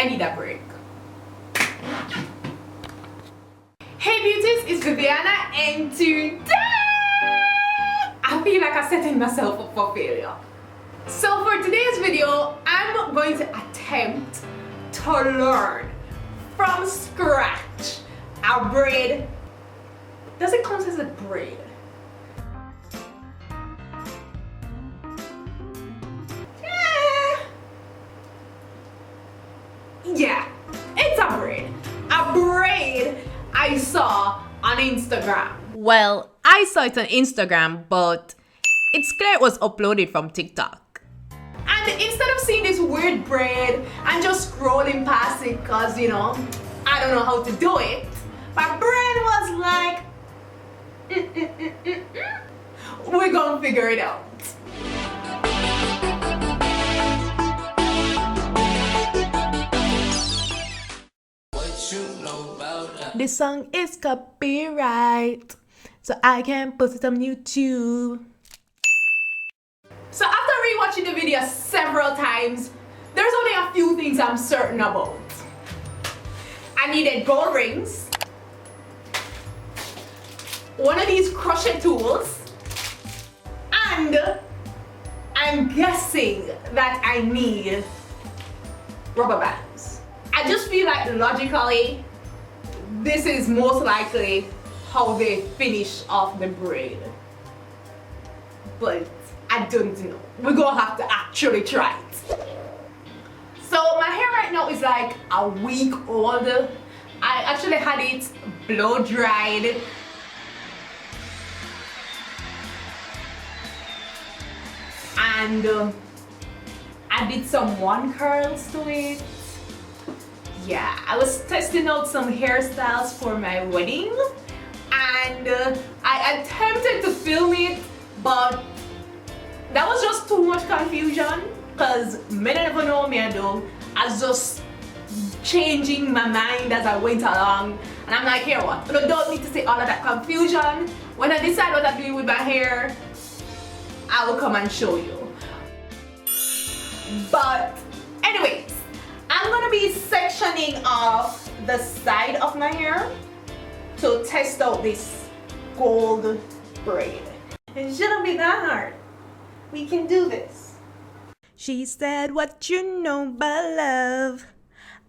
I need a break. Hey beauties, it's Viviana, and today I feel like I'm setting myself up for failure. So for today's video, I'm going to attempt to learn from scratch a braid. Does it count as a braid? Yeah, it's a braid. A braid I saw on Instagram. Well, I saw it on Instagram, but it's clear it was uploaded from TikTok. And instead of seeing this weird braid and just scrolling past it because, you know, I don't know how to do it, my brain was like, we're gonna figure it out. This song is copyright, so I can post it on YouTube. So after rewatching the video several times, there's only a few things I'm certain about. I needed gold rings, one of these crochet tools, and I'm guessing that I need rubber bands. I just feel like logically this is most likely how they finish off the braid, but I don't know. We're gonna have to actually try it. So my hair right now is like a week old. I actually had it blow dried. And I did some one curls to it. Yeah, I was testing out some hairstyles for my wedding, and I attempted to film it, but that was just too much confusion because me never know me I do. I was just changing my mind as I went along, and I'm like, here what? But I don't need to see all of that confusion. When I decide what I'm doing with my hair, I will come and show you. But anyways, I'm gonna be sectioning off the side of my hair to test out this gold braid. It shouldn't be that hard. We can do this. She said, what you know about love,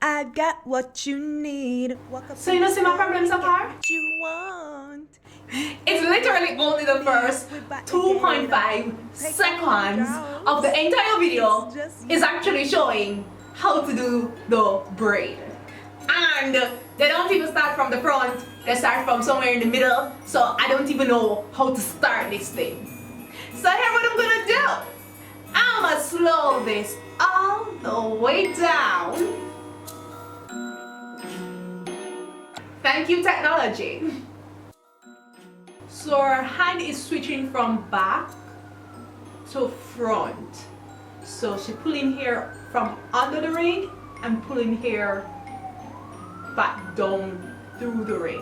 I got what you need. So you know see my problem so far? What you want. It's literally only the first 2.5 seconds of the entire video is actually showing how to do the braid. And they don't even start from the front, they start from somewhere in the middle, so I don't even know how to start this thing. So here's what I'm gonna do. I'm gonna slow this all the way down. Thank you, technology. So our hand is switching from back to front. So she's pulling hair from under the ring and pulling hair back down through the rings.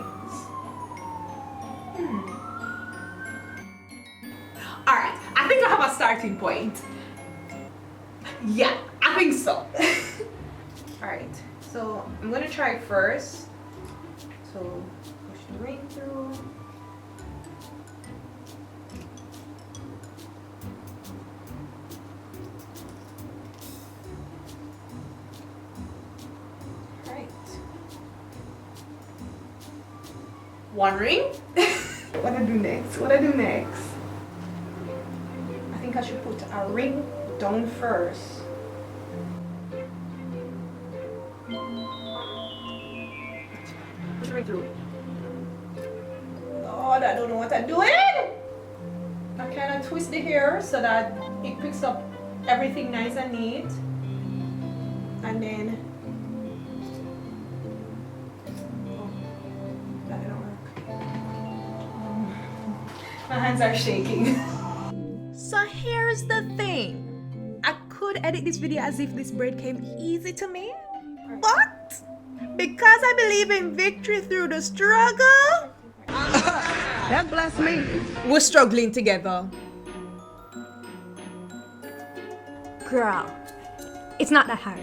Alright, I think I have a starting point. Yeah, I think so. Alright, so I'm gonna try first. So push the ring through. One ring. What I do next? What I do next? I think I should put a ring down first. Put the ring through. Lord, I don't know what I'm doing. I kind of twist the hair so that it picks up everything nice and neat, and then. My hands are shaking. So here's the thing. I could edit this video as if this braid came easy to me, but because I believe in victory through the struggle, that bless me. We're struggling together. Girl, It's not that hard.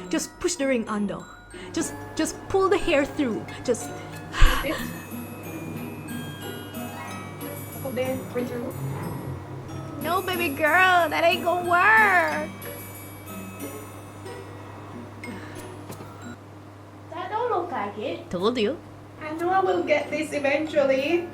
Just push the ring under. Just pull the hair through. Just It. Up there, right through. no, baby girl, that ain't gonna work. That don't look like it. Told you. I know I will get this eventually.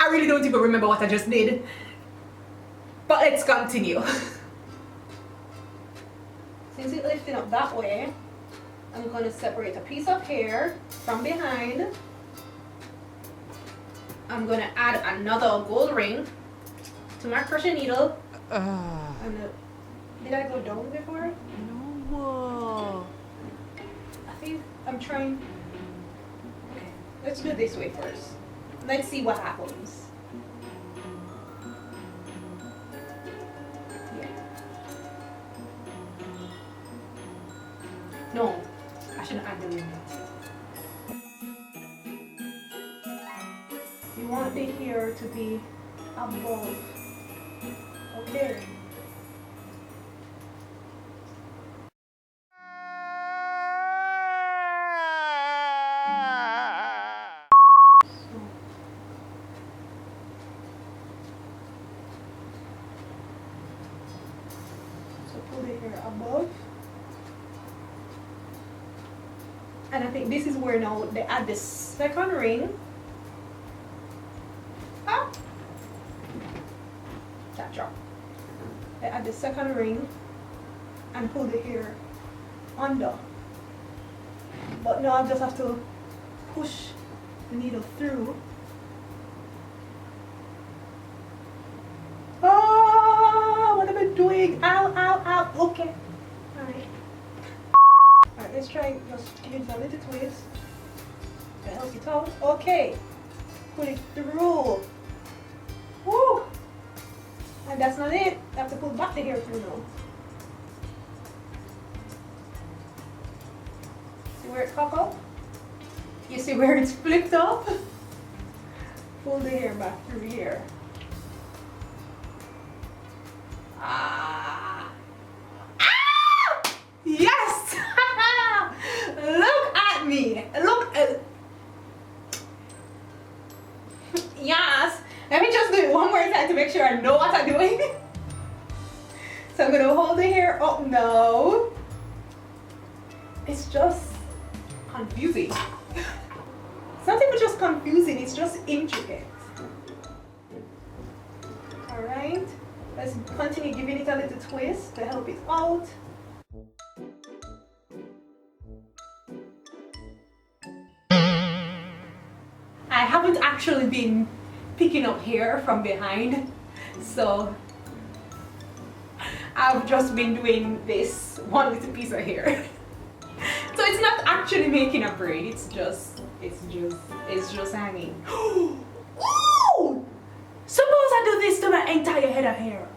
I really don't even remember what I just did. But let's continue. Since it's lifting up that way, I'm going to separate a piece of hair from behind. I'm going to add another gold ring to my crochet needle. Did I go down before? No. I think I'm trying. Okay, let's do it this way first. Let's see what happens. Yeah. No, I shouldn't add the ring. You want the hair to be above. Okay. Pull the hair above, and I think this is where now they add the second ring. Ah, that drop. They add the second ring and pull the hair under. But now I just have to push the needle through. Doing ow, okay. Alright, let's try just give it a little twist to help it out. Okay, put it through. Woo! And that's not it. I have to pull back the hair through now. See where it's cocked up? You see where it's flipped up? Pull the hair back through here. Yes! Look at me. Look at. Yes. Let me just do it one more time to make sure I know what I'm doing. So I'm gonna hold the hair up now. It's just confusing. It's not even just confusing, it's just intricate. Alright. Let's continue giving it a little twist to help it out. I haven't actually been picking up hair from behind, so I've just been doing this one little piece of hair. So it's not actually making a braid, it's just hanging. Ooh! Suppose I do this to my entire head of hair.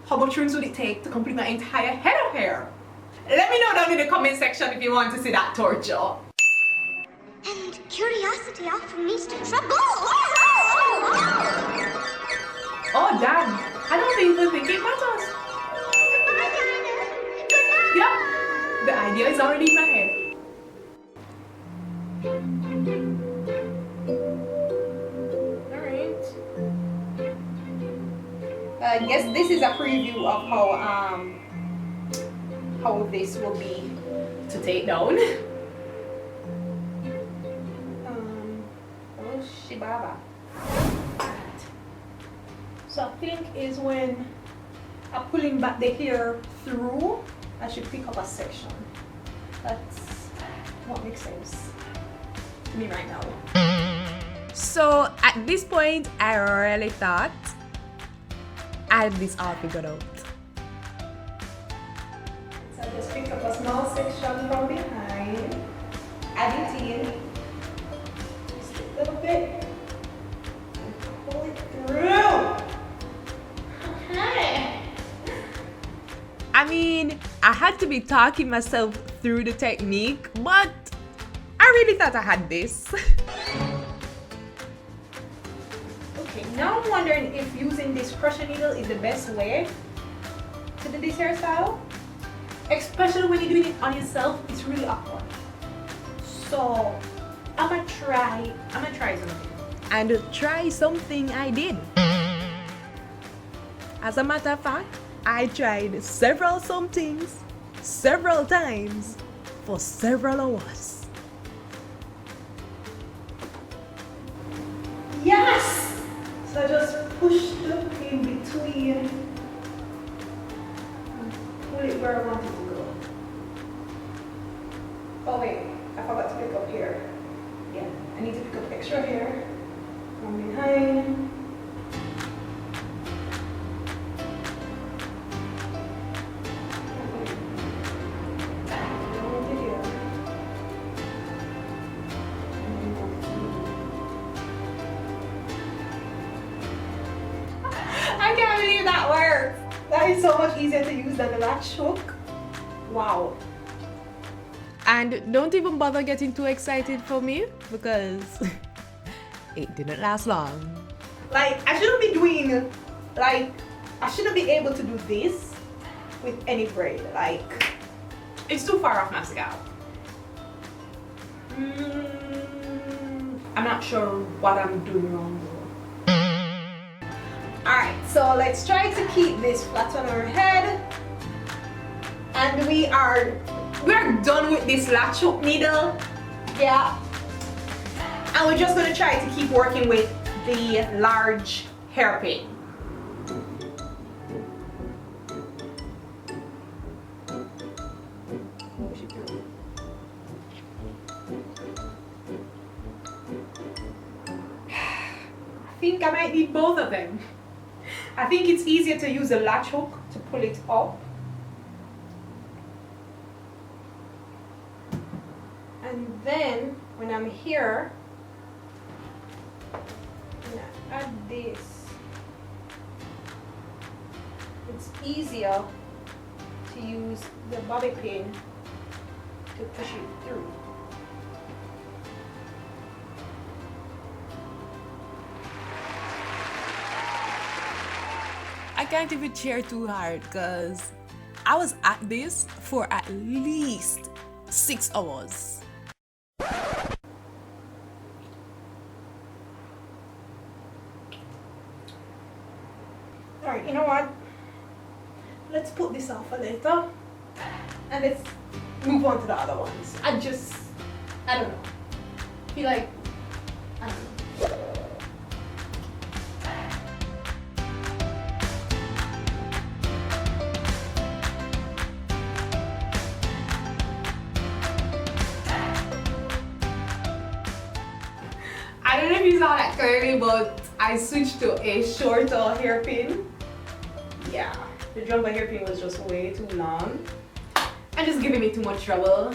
How much rings would it take to complete my entire head of hair? Let me know down in the comment section if you want to see that torture. And curiosity often leads to trouble. Oh damn, I don't even think it matters. Goodbye, Dinah. Good night. Yep, the idea is already in my head. I guess this is a preview of how this will be to take down. Oh shibaba. So I think is when I'm pulling back the hair through, I should pick up a section. That's what makes sense to me right now. So at this point, I really thought I had this all figured out. So I just pick up a small section from behind, add it in, just a little bit, and pull it through. Okay. I mean, I had to be talking myself through the technique, but I really thought I had this. Okay, now I'm wondering if using this crochet needle is the best way to do this hairstyle. Especially when you're doing it on yourself, it's really awkward. So I'm gonna try something. And try something I did. As a matter of fact, I tried several somethings, several times, for several hours. Yes! So I just push the in between and pull it where I want it to go. Oh wait, I forgot to pick up here. Yeah, I need to pick up extra hair from behind. I can't believe that works. That is so much easier to use than the latch hook. Wow. And don't even bother getting too excited for me because it didn't last long. Like, I shouldn't be doing, like, I shouldn't be able to do this with any braid. Like, it's too far off my scalp. I'm not sure what I'm doing wrong though. Alright, so let's try to keep this flat on our head. And we're done with this latch hook needle. Yeah. And we're just gonna try to keep working with the large hairpin. I think I might need both of them. I think it's easier to use a latch hook to pull it up. And then when I'm here, I'm gonna add this. It's easier to use the bobby pin to push it through. I can't even cheer too hard because I was at this for at least 6 hours. Alright, you know what? Let's put this off for later and let's move on to the other ones. I don't know. I feel like, I don't know. I don't know if you saw that clearly, but I switched to a shorter hairpin. Yeah, the jumbo hairpin was just way too long and just giving me too much trouble.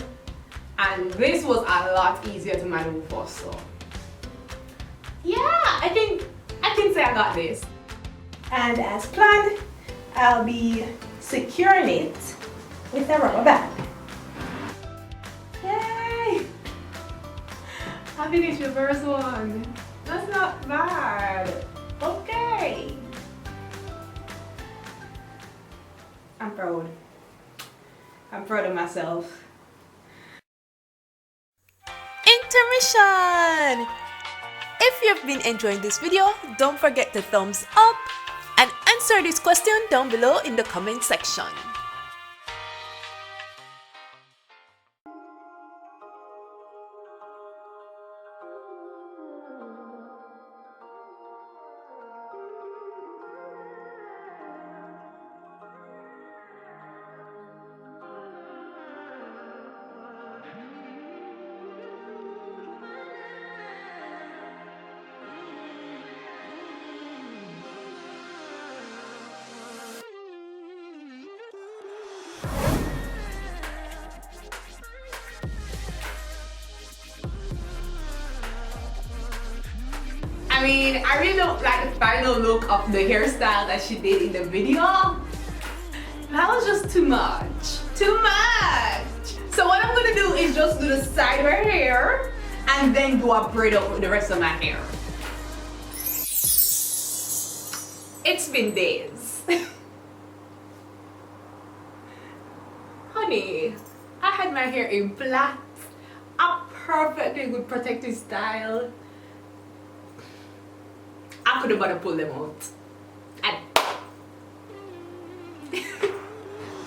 And this was a lot easier to maneuver, so yeah, I think I can say I got this. And as planned, I'll be securing it with a rubber band. Yay! I finished the first one. That's not bad. Okay. I'm proud. I'm proud of myself. Intermission! If you've been enjoying this video, don't forget to thumbs up and answer this question down below in the comment section. really don't like the final look of the hairstyle that she did in the video. That was just too much. Too much! So what I'm gonna do is just do the side of her hair and then do a braid up with the rest of my hair. It's been days. Honey, I had my hair in black, a perfectly good protective style. I could have better pull them out.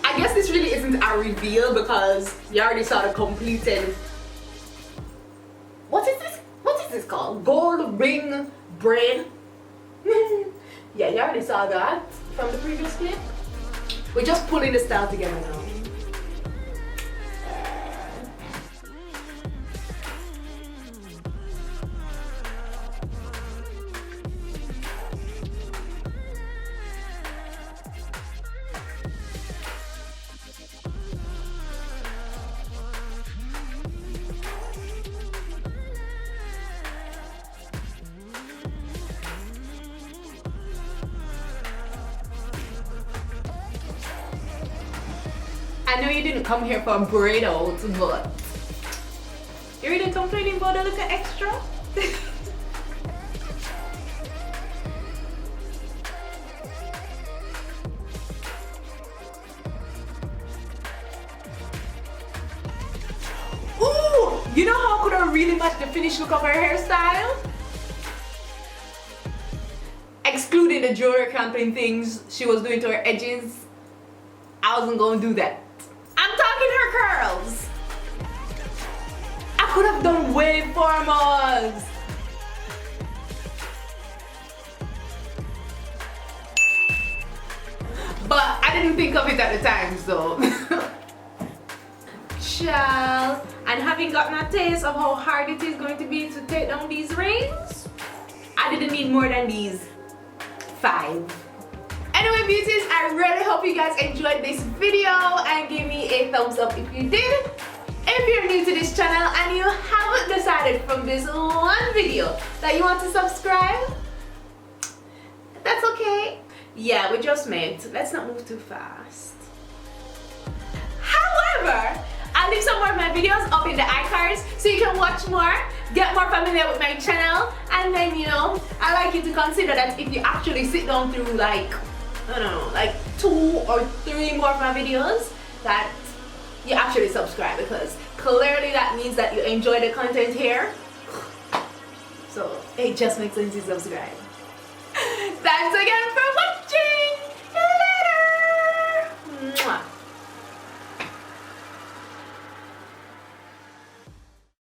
I guess this really isn't a reveal because you already saw the completed. What is this? What is this called? Gold ring braid. Yeah, you already saw that from the previous clip. We're just pulling the style together now. I know you didn't come here for a braid out, but you're really complaining about a little extra? Ooh! You know how could I really match the finished look of her hairstyle? Excluding the jewelry clamping things she was doing to her edges, I wasn't gonna do that. I'm talking her curls. I could have done wave formals. But I didn't think of it at the time, so. Child, and having gotten a taste of how hard it is going to be to take down these rings, I didn't need more than these 5. Anyway, beauties, I really hope you guys enjoyed this video and give me a thumbs up if you did. If you're new to this channel and you haven't decided from this one video that you want to subscribe, that's okay. Yeah, we just met. Let's not move too fast. However, I'll leave some more of my videos up in the iCards so you can watch more, get more familiar with my channel, and then, you know, I like you to consider that if you actually sit down through like, I don't know, like 2 or 3 more of my videos, that you actually subscribe, because clearly that means that you enjoy the content here. So it just makes sense to subscribe. Thanks again for